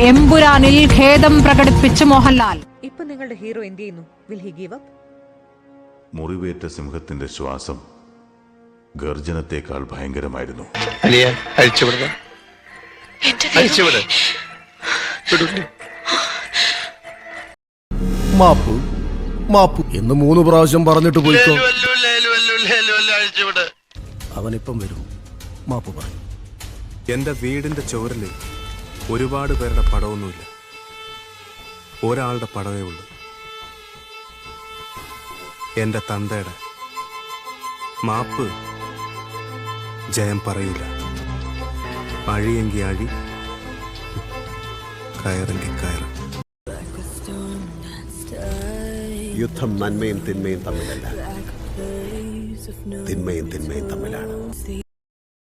എമ്പുരാനിൽ ഖേദം പ്രകടിപ്പിച്ച് മോഹൻലാൽ. ഇപ്പൊ നിങ്ങളുടെ ഹീറോ എന്ത് ചെയ്യുന്നു? Will he give up? മുറിവേറ്റ സിംഹത്തിന്റെ ശ്വാസം ഗർജനത്തെക്കാൾ ഭയങ്കരമായിരുന്നു. മാപ്പ് മാപ്പ് എന്ന് 3 പ്രാവശ്യം പറഞ്ഞിട്ട് പോയിക്കോ. അവനിപ്പം വരും, മാപ്പ് പറയും. എന്റെ വീടിന്റെ ചോരല് ഒരുപാട് പേരുടെ പടമൊന്നുമില്ല, ഒരാളുടെ പടവേ ഉള്ളൂ. എന്റെ തന്തയുടെ മാപ്പ് ജയം പറയൂല. അഴിയെങ്കി അഴി, കയറെങ്കി കയറ്. യുദ്ധം നന്മയും തിന്മയും തമ്മിലല്ല, തിന്മയും തിന്മയും തമ്മിലാണ്.